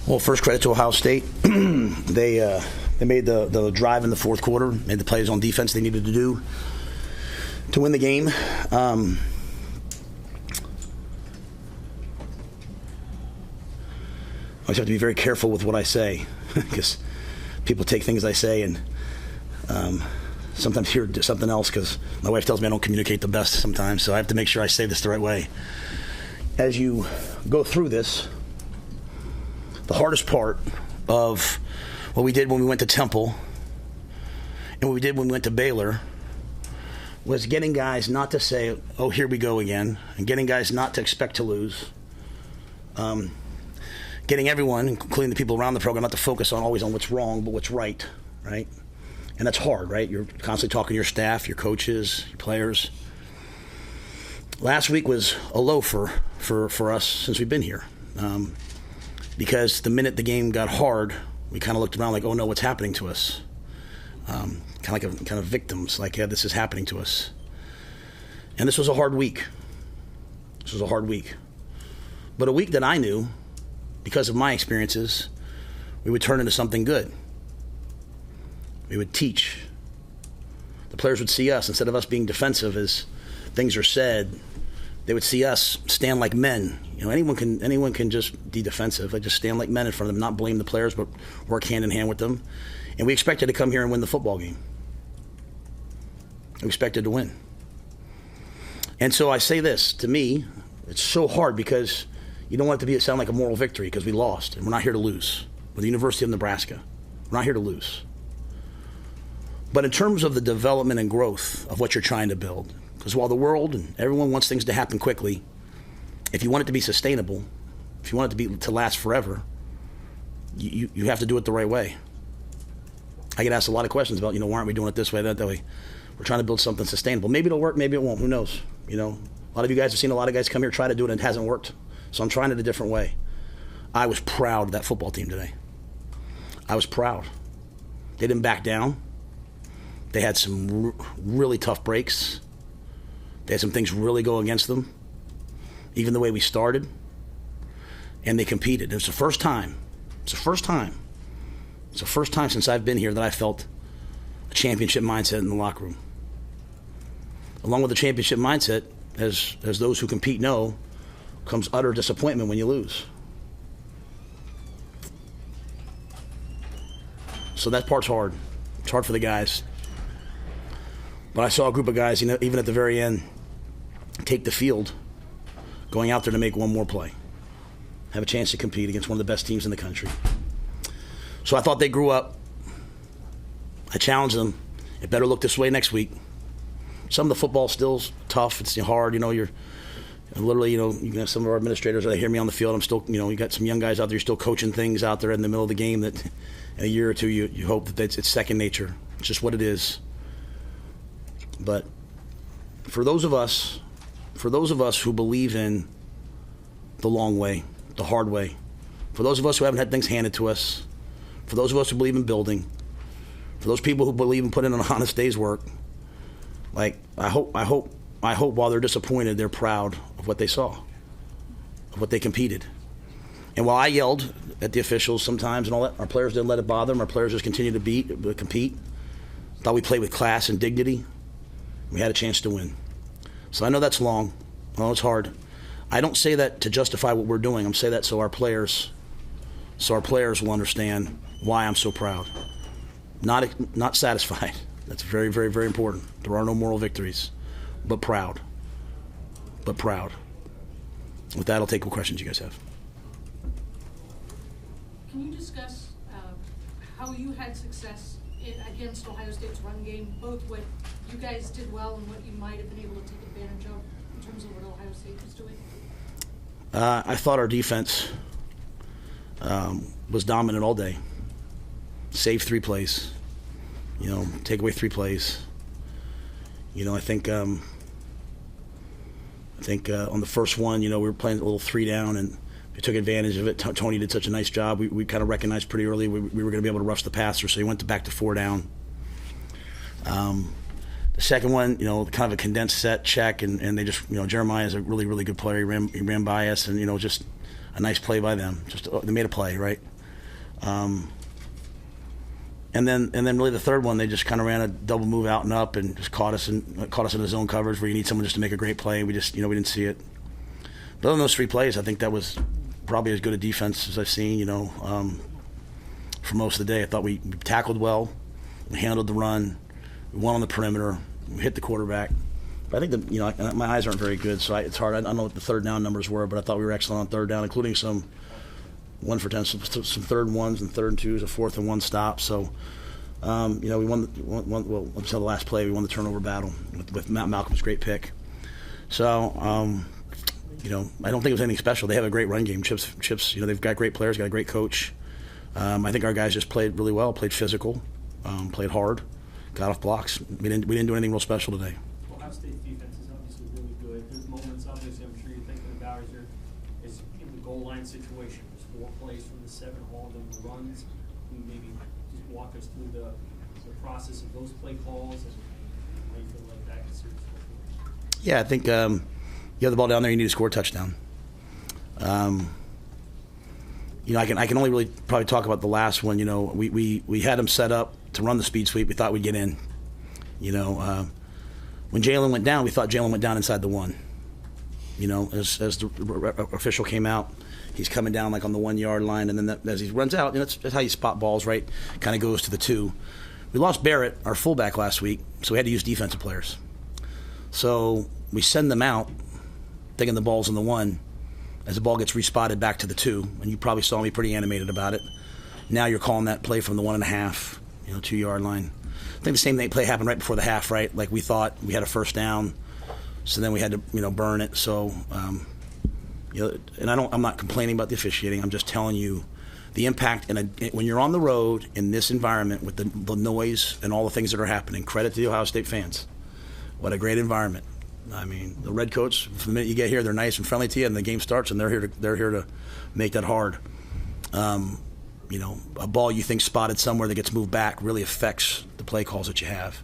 Well, first credit to Ohio State. They made the drive in the fourth quarter, made the plays on defense they needed to do to win the game. I always have to be very careful with what I say because people take things I say and sometimes hear something else because my wife tells me I don't communicate the best sometimes, so I have to make sure I say this the right way. As you go through this, the hardest part of what we did when we went to Temple and what we did when we went to Baylor was getting guys not to say, oh, here we go again, and getting guys not to expect to lose. Getting everyone, including the people around the program, not to focus always on what's wrong, but what's right? And that's hard, right? You're constantly talking to your staff, your coaches, your players. Last week was a low for us since we've been here. Because the minute the game got hard, we kind of looked around like, oh no, what's happening to us? Kind of victims, like, yeah, this is happening to us. And this was a hard week. But a week that I knew, because of my experiences, we would turn into something good. We would teach. The players would see us, instead of us being defensive as things are said, they would see us stand like men. Anyone can just be defensive. Like, just stand like men in front of them, not blame the players, but work hand in hand with them. And we expected to come here and win the football game. We expected to win. And so I say this, to me, it's so hard because you don't want it to sound like a moral victory because we lost, and we're not here to lose. We're the University of Nebraska. We're not here to lose. But in terms of the development and growth of what you're trying to build, because while the world and everyone wants things to happen quickly, if you want it to be sustainable, if you want it to last forever, you have to do it the right way. I get asked a lot of questions about, why aren't we doing it this way, that way? We're trying to build something sustainable. Maybe it'll work, maybe it won't. Who knows? A lot of you guys have seen a lot of guys come here try to do it and it hasn't worked. So I'm trying it a different way. I was proud of that football team today. I was proud. They didn't back down. They had some really tough breaks. They had some things really go against them, even the way we started. And they competed. It's the first time since I've been here that I felt a championship mindset in the locker room. Along with the championship mindset, as those who compete know, comes utter disappointment when you lose. So that part's hard. It's hard for the guys. But I saw a group of guys, even at the very end, take the field, going out there to make one more play, have a chance to compete against one of the best teams in the country. So I thought they grew up. I challenged them. It better look this way next week. Some of the football's still tough. It's hard. You're literally, you got some of our administrators that hear me on the field. I'm still, you got some young guys out there. You're still coaching things out there in the middle of the game that in a year or two you hope that it's second nature. It's just what it is. But for those of us who believe in the long way, the hard way, for those of us who haven't had things handed to us, for those of us who believe in building, for those people who believe in putting in an honest day's work, like I hope while they're disappointed, they're proud of what they saw, of what they competed. And while I yelled at the officials sometimes and all that, our players didn't let it bother them. Our players just continued to compete. Thought we played with class and dignity. We had a chance to win. So I know that's long. I know it's hard. I don't say that to justify what we're doing. I'm saying that so our players will understand why I'm so proud. Not satisfied. That's very, very, very important. There are no moral victories, but proud. With that, I'll take what questions you guys have. Can you discuss how you had success against Ohio State's run game, both what you guys did well and what you might have been able to take advantage of in terms of what Ohio State was doing? I thought our defense was dominant all day. Save 3 plays. Take away 3 plays. I think on the first one, we were playing a little 3 down and we took advantage of it. Tony did such a nice job. We kind of recognized pretty early we were going to be able to rush the passer, so he went back to 4 down. The second one, kind of a condensed set check, and they just, Jeremiah is a really, really good player. He ran by us, and, just a nice play by them. Just they made a play, right? And then really the third one, they just kind of ran a double move out and up and just caught us in the zone coverage where you need someone just to make a great play. We just, we didn't see it. But other than those 3 plays, I think that was probably as good a defense as I've seen, for most of the day. I thought we tackled well, we handled the run, we won on the perimeter, we hit the quarterback. But I think my eyes aren't very good, so it's hard. I don't know what the third down numbers were, but I thought we were excellent on third down, including some 1 for 10, some 3rd and 1s and 3rd and 2s, a 4th and 1 stop. So, we won until the last play, we won the turnover battle with Matt Malcolm's great pick. So, I don't think it was anything special. They have a great run game. Chips, they've got great players, got a great coach. I think our guys just played really well, played physical, played hard, got off blocks. We didn't do anything real special today. Ohio State's defense is obviously really good. There's moments, obviously, I'm sure you're thinking about is in the goal line situation. There's 4 plays from the 7, all of them runs. Can you maybe just walk us through the process of those play calls and how you feel like that can serve? Yeah, I think you have the ball down there, you need to score a touchdown. I can only really probably talk about the last one. We had them set up to run the speed sweep. We thought we'd get in. When Jalen went down, we thought Jalen went down inside the 1. As the official came out, he's coming down like on the 1 yard line, and then as he runs out, that's how you spot balls, right? Kind of goes to the 2. We lost Barrett, our fullback, last week, so we had to use defensive players. So we send them out, thinking the ball's in the 1. As the ball gets respotted back to the 2, and you probably saw me pretty animated about it. Now you're calling that play from the 1.5, 2 yard line. I think the same play happened right before the half, right? Like we thought we had a first down, so then we had to burn it. So, and I'm not complaining about the officiating. I'm just telling you the impact. And when you're on the road in this environment with the noise and all the things that are happening, credit to the Ohio State fans. What a great environment. I mean, the Redcoats, from the minute you get here, they're nice and friendly to you, and the game starts, and they're here to make that hard. A ball you think spotted somewhere that gets moved back really affects the play calls that you have.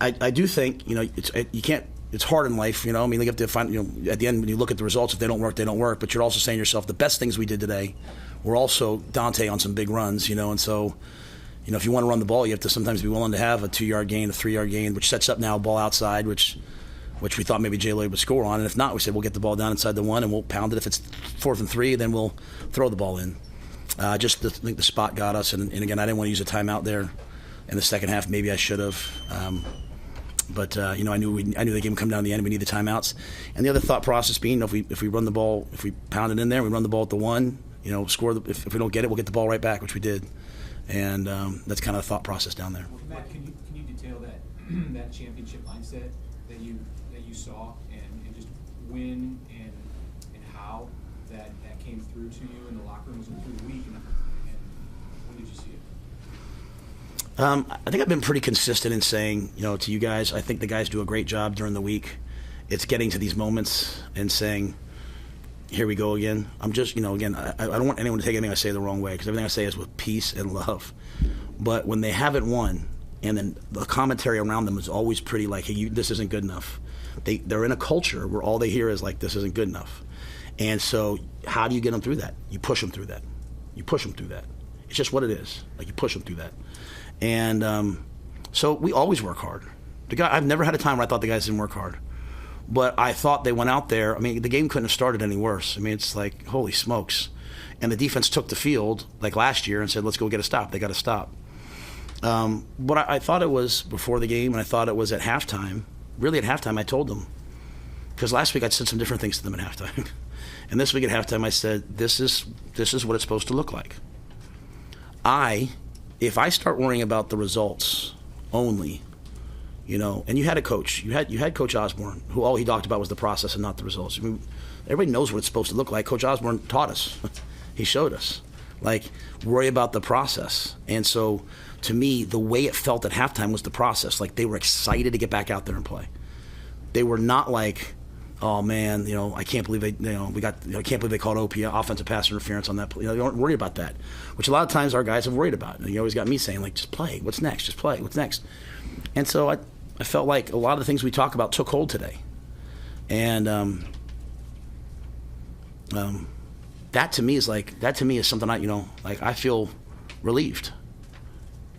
I do think, you can't. It's hard in life, you have to find, at the end when you look at the results, if they don't work, they don't work. But you're also saying to yourself, the best things we did today were also Dante on some big runs, and so. If you want to run the ball, you have to sometimes be willing to have a 2 yard gain, a 3 yard gain, which sets up now a ball outside, which we thought maybe Jay Lloyd would score on. And if not, we said we'll get the ball down inside the 1 and we'll pound it. If it's 4th and 3, then we'll throw the ball in. I think the spot got us. And again, I didn't want to use a timeout there in the second half. Maybe I should have. But I knew the game would come down to the end. We need the timeouts. And the other thought process being, if we run the ball, if we pound it in there, we run the ball at the 1, score. If we don't get it, we'll get the ball right back, which we did. And that's kind of the thought process down there. Matt, can you detail that championship mindset that you saw and just when and how that came through to you in the locker rooms and through the week and when did you see it? I think I've been pretty consistent in saying, to you guys, I think the guys do a great job during the week. It's getting to these moments and saying, here we go again. I'm just, again, I don't want anyone to take anything I say the wrong way, because everything I say is with peace and love. But when they haven't won, and then the commentary around them is always pretty like, hey, this isn't good enough. They're in a culture where all they hear is like, this isn't good enough. And so how do you get them through that? You push them through that. It's just what it is. Like, you push them through that. And so we always work hard. I've never had a time where I thought the guys didn't work hard. But I thought they went out there. I mean, the game couldn't have started any worse. I mean, it's like, holy smokes. And the defense took the field, like last year, and said, let's go get a stop. They got to stop. But I thought it was before the game, and I thought it was at halftime. Really, at halftime, I told them. Because last week I said some different things to them at halftime. And this week at halftime, I said, this is what it's supposed to look like. If I start worrying about the results only, and you had a coach. You had Coach Osborne, who all he talked about was the process and not the results. I mean, everybody knows what it's supposed to look like. Coach Osborne taught us. He showed us. Like, worry about the process. And so, to me, the way it felt at halftime was the process. Like, they were excited to get back out there and play. They were not like, oh man, I can't believe I can't believe they called OP offensive pass interference on that play. They don't worry about that, which a lot of times our guys have worried about. And you always got me saying, like, just play. What's next? Just play. What's next? And so I felt like a lot of the things we talk about took hold today. And that to me is something I feel relieved.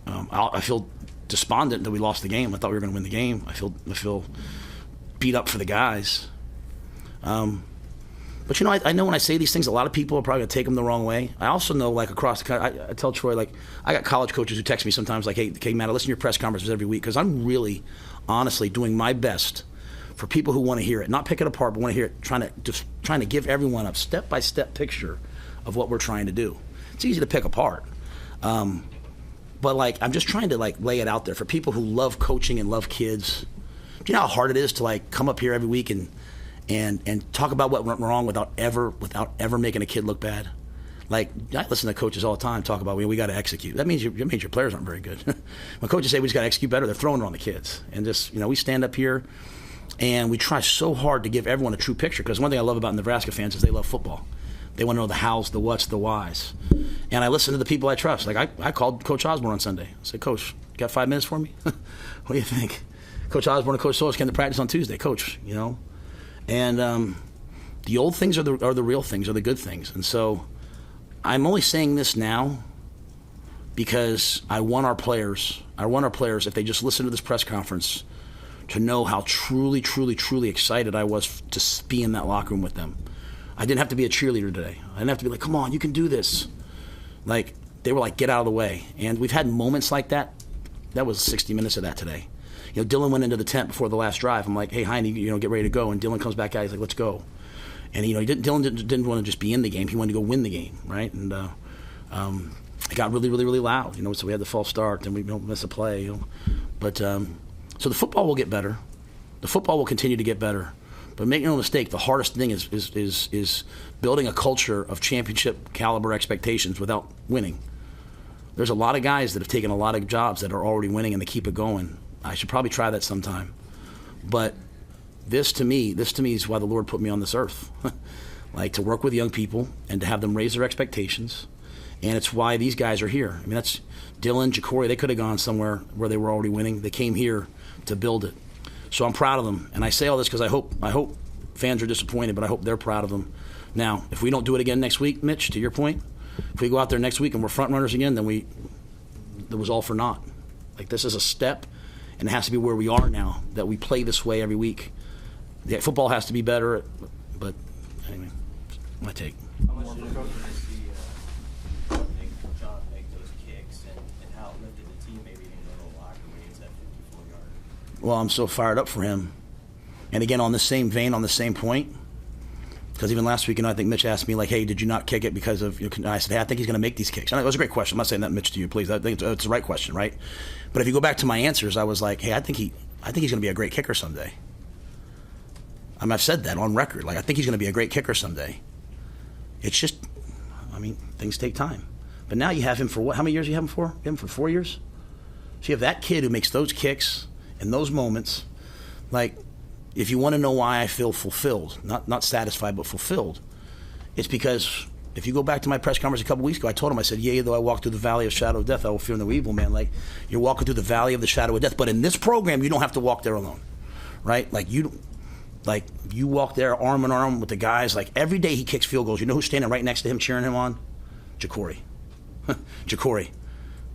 I feel despondent that we lost the game. I thought we were going to win the game. I feel beat up for the guys. But I know when I say these things, a lot of people are probably going to take them the wrong way. I also know, like, across the country, I tell Troy, like, I got college coaches who text me sometimes, like, hey, Matt, I listen to your press conferences every week because I'm really, honestly doing my best for people who want to hear it, not pick it apart, but want to hear it, trying to give everyone a step-by-step picture of what we're trying to do. It's easy to pick apart. But, like, I'm just trying to, like, lay it out there for people who love coaching and love kids. Do you know how hard it is to, like, come up here every week and talk about what went wrong without ever making a kid look bad? Like, I listen to coaches all the time talk about we got to execute. That means your players aren't very good. When coaches say we just got to execute better, they're throwing it on the kids. And just, we stand up here and we try so hard to give everyone a true picture, because one thing I love about Nebraska fans is they love football. They want to know the hows, the whats, the whys. And I listen to the people I trust. Like, I called Coach Osborne on Sunday. I said, Coach, you got 5 minutes for me? What do you think? Coach Osborne and Coach Solis came to practice on Tuesday. Coach, And the old things are the real things, are the good things. And so I'm only saying this now because I want our players, if they just listen to this press conference, to know how truly, truly, truly excited I was to be in that locker room with them. I didn't have to be a cheerleader today. I didn't have to be like, come on, you can do this. Like, they were like, get out of the way. And we've had moments like that. That was 60 minutes of that today. Dylan went into the tent before the last drive. I'm like, hey, Heine, get ready to go. And Dylan comes back out. He's like, let's go. And, Dylan didn't want to just be in the game. He wanted to go win the game, right? And it got really, really, really loud. So we had the false start, and we don't miss a play. But so the football will get better. The football will continue to get better. But make no mistake, the hardest thing is building a culture of championship caliber expectations without winning. There's a lot of guys that have taken a lot of jobs that are already winning, and they keep it going. I should probably try that sometime. But this to me is why the Lord put me on this earth. Like, to work with young people and to have them raise their expectations. And it's why these guys are here. I mean, that's Dylan, Jacory. They could have gone somewhere where they were already winning. They came here to build it. So I'm proud of them. And I say all this because I hope fans are disappointed, but I hope they're proud of them. Now, if we don't do it again next week, Mitch, to your point, if we go out there next week and we're front runners again, then it was all for naught. Like, this is a step. And it has to be where we are now, that we play this way every week. The football has to be better, but anyway, my take. How much did you see John make those kicks and how it lifted the team maybe in the locker room against that 54-yard? Well, I'm so fired up for him. And again, on the same vein, on the same point, because even last week, I think Mitch asked me, like, hey, did you not kick it because of, I said, hey, I think he's going to make these kicks. And it was a great question. I'm not saying that, Mitch, to you, please. I think it's the right question, right? But if you go back to my answers, I was like, hey, I think he's going to be a great kicker someday. I mean, I've said that on record. Like, I think he's going to be a great kicker someday. It's just, things take time. But now you have him for what? How many years do you have him for? You have him for 4 years? So you have that kid who makes those kicks in those moments. Like, if you want to know why I feel fulfilled, not satisfied, but fulfilled, it's because if you go back to my press conference a couple weeks ago, I told him, I said, yea, though I walk through the valley of shadow of death, I will fear no evil, man. Like, you're walking through the valley of the shadow of death. But in this program, you don't have to walk there alone, right? Like, you walk there arm in arm with the guys. Like, every day he kicks field goals. You know who's standing right next to him cheering him on? Jacory. Jacory.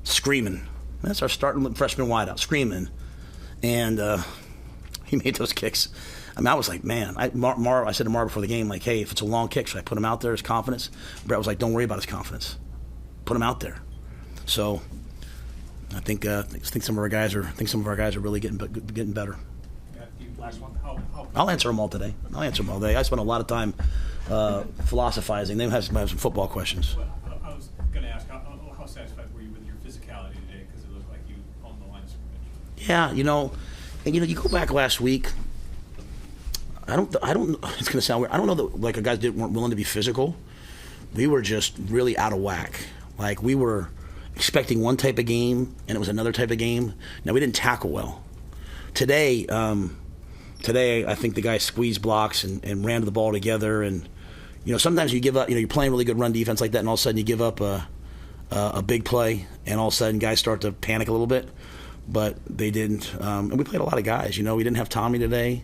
Screaming. That's our starting freshman wideout, screaming. And he made those kicks. I was like, man. I said to Mar before the game, like, hey, if it's a long kick, should I put him out there, his confidence? Brett was like, don't worry about his confidence. Put him out there. So I think some of our guys are really getting better. Last one. I'll answer them all today. I spent a lot of time philosophizing. They have some football questions. Well, I was going to ask, how satisfied were you with your physicality today? Because it looked like you owned the line of scrimmage. Yeah, you go back last week. I don't. It's going to sound weird. I don't know that like our guys weren't willing to be physical. We were just really out of whack. Like, we were expecting one type of game, and it was another type of game. Now, we didn't tackle well. Today, I think the guys squeezed blocks and ran to the ball together. And sometimes you give up. You're playing really good run defense like that, and all of a sudden you give up a big play, and all of a sudden guys start to panic a little bit. But they didn't. And we played a lot of guys. We didn't have Tommy today.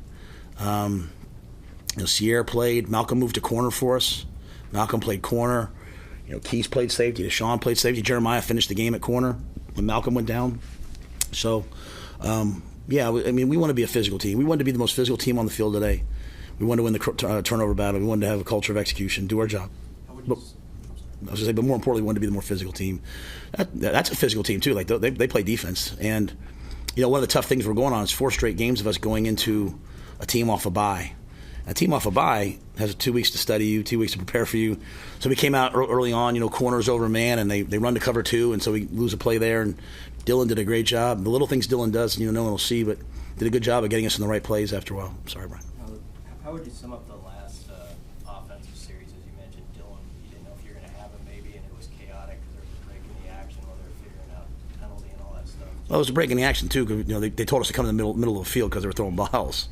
Sierra played. Malcolm moved to corner for us. Malcolm played corner. Keys played safety. Deshaun played safety. Jeremiah finished the game at corner when Malcolm went down. So, we want to be a physical team. We want to be the most physical team on the field today. We want to win the turnover battle. We want to have a culture of execution, do our job. But more importantly, we want to be the more physical team. That's a physical team too. Like they play defense, and one of the tough things we're going on is 4 straight games of us going into a team off a bye. A team off a bye has 2 weeks to study you, 2 weeks to prepare for you. So we came out early on, corners over man, and they run to cover 2, and so we lose a play there. And Dylan did a great job. The little things Dylan does, no one will see, but did a good job of getting us in the right plays after a while. Sorry, Brian. How would you sum up the last offensive series? As you mentioned, Dylan, you didn't know if you were going to have him maybe, and it was chaotic because there was a break in the action while they were figuring out penalty and all that stuff. Well, it was a break in the action too, because they told us to come in the middle of the field because they were throwing bottles,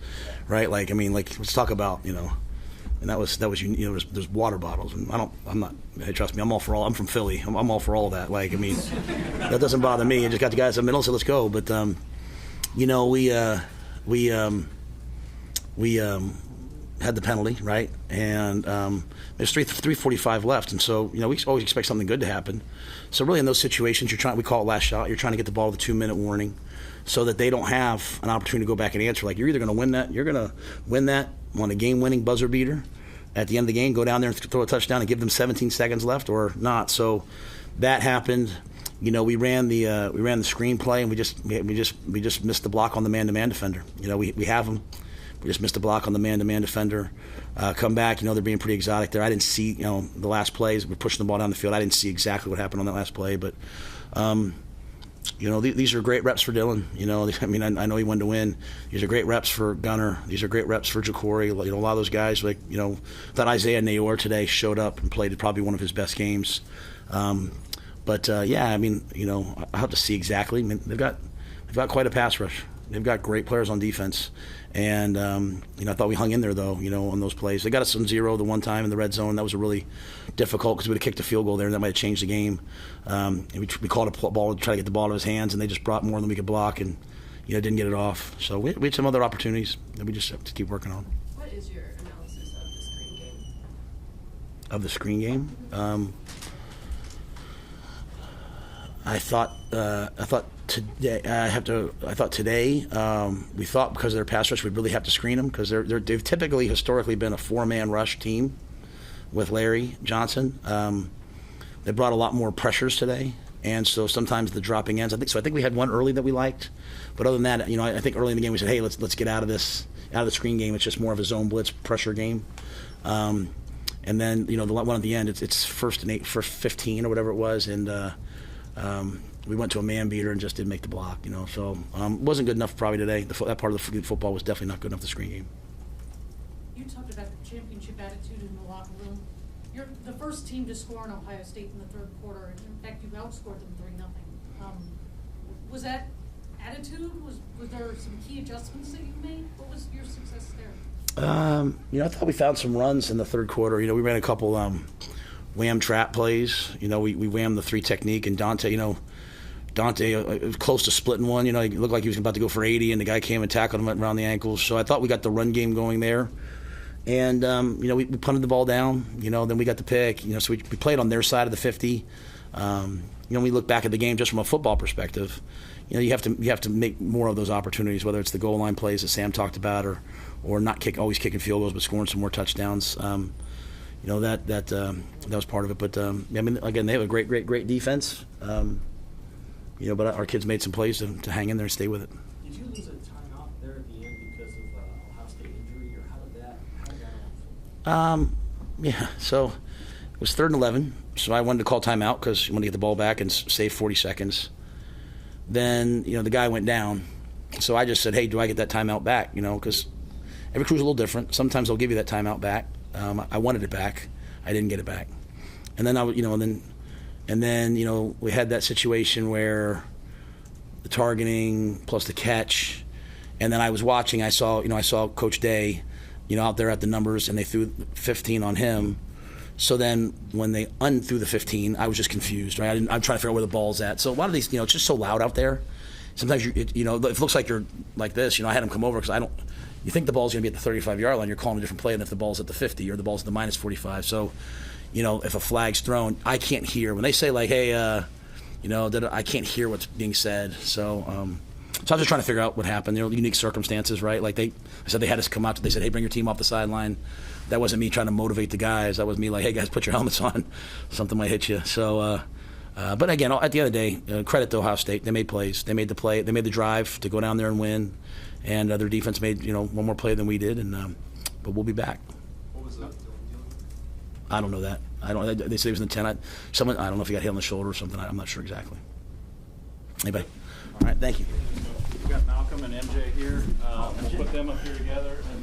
right? Let's talk about and that was there's water bottles, and trust me, I'm all for all. I'm from Philly. I'm all for all of that. That doesn't bother me. I just got the guys in the middle, so let's go. But we had the penalty, right? And there's 3:45 left, and so we always expect something good to happen. So really, in those situations, we call it last shot. You're trying to get the ball with a 2-minute warning, so that they don't have an opportunity to go back and answer. You're either going to win that, you're going to win that on a game-winning buzzer beater at the end of the game, go down there and throw a touchdown and give them 17 seconds left, or not. So that happened. We ran the screen play, and we just missed the block on the man-to-man defender. We have them. We just missed a block on the man-to-man defender. Come back, they're being pretty exotic there. I didn't see, the last plays. We're pushing the ball down the field. I didn't see exactly what happened on that last play, but, these are great reps for Dylan. I know he wanted to win. These are great reps for Gunner. These are great reps for Ja'Cory. A lot of those guys, thought Isaiah Nayor today showed up and played probably one of his best games. I have to see exactly. They've got quite a pass rush. They've got great players on defense. And, I thought we hung in there, though, on those plays. They got us on 0 the one time in the red zone. That was a really difficult because we would have kicked a field goal there, and that might have changed the game. We called a ball to try to get the ball to his hands, and they just brought more than we could block and, didn't get it off. So we had some other opportunities that we just have to keep working on. What is your analysis of the screen game? Of the screen game? I thought today we thought because of their pass rush we'd really have to screen them because they've typically historically been a 4-man rush team with Larry Johnson. They brought a lot more pressures today, and so sometimes the dropping ends. I think we had one early that we liked, but other than that, I think early in the game we said, hey, let's get out of the screen game. It's just more of a zone blitz pressure game. And then the one at the end, it's first 15 or whatever it was, and we went to a man beater and just didn't make the block, So it wasn't good enough probably today. That part of the football was definitely not good enough, the screen game. You talked about the championship attitude in the locker room. You're the first team to score in Ohio State in the third quarter. In fact, you outscored them 3-0. Was that attitude? Was there some key adjustments that you made? What was your success there? I thought we found some runs in the third quarter. We ran a couple wham trap plays. We whammed the 3 technique, and Dante was close to splitting one. He looked like he was about to go for 80, and the guy came and tackled him around the ankles. So I thought we got the run game going there. And, we punted the ball down. Then we got the pick. So we played on their side of the 50. We look back at the game just from a football perspective. You have to make more of those opportunities, whether it's the goal line plays that Sam talked about or not always kicking field goals, but scoring some more touchdowns. That was part of it. But, again, they have a great defense. But our kids made some plays to hang in there and stay with it. Did you lose a timeout there at the end because of Ohio State injury, or how did that unfold? So it was 3rd and 11. So I wanted to call timeout because I wanted to get the ball back and save 40 seconds. Then, the guy went down. So I just said, hey, do I get that timeout back? Because every crew's a little different. Sometimes they'll give you that timeout back. I wanted it back. I didn't get it back. And then we had that situation where the targeting plus the catch, and then I was watching. I saw Coach Day, out there at the numbers, and they threw 15 on him. So then when they unthrew the 15, I was just confused. Right, I'm trying to figure out where the ball's at. So a lot of these, it's just so loud out there. Sometimes it looks like you're like this. I had him come over because you think the ball's going to be at the 35-yard line, you're calling a different play than if the ball's at the 50 or the ball's at the minus 45. So, if a flag's thrown, I can't hear. When they say, like, hey, I can't hear what's being said. So I'm just trying to figure out what happened. Unique circumstances, right? Like I said, they had us come out. They said, hey, bring your team off the sideline. That wasn't me trying to motivate the guys. That was me like, hey, guys, put your helmets on. Something might hit you. So, but again, at the end of the day, credit to Ohio State. They made plays. They made the play. They made the drive to go down there and win. And their defense made one more play than we did. And but we'll be back. What was that? I don't know that. They said he was in the 10. I don't know if he got hit on the shoulder or something. I'm not sure exactly. Anybody? All right, thank you. We've got Malcolm and MJ here. We'll put them up here together, and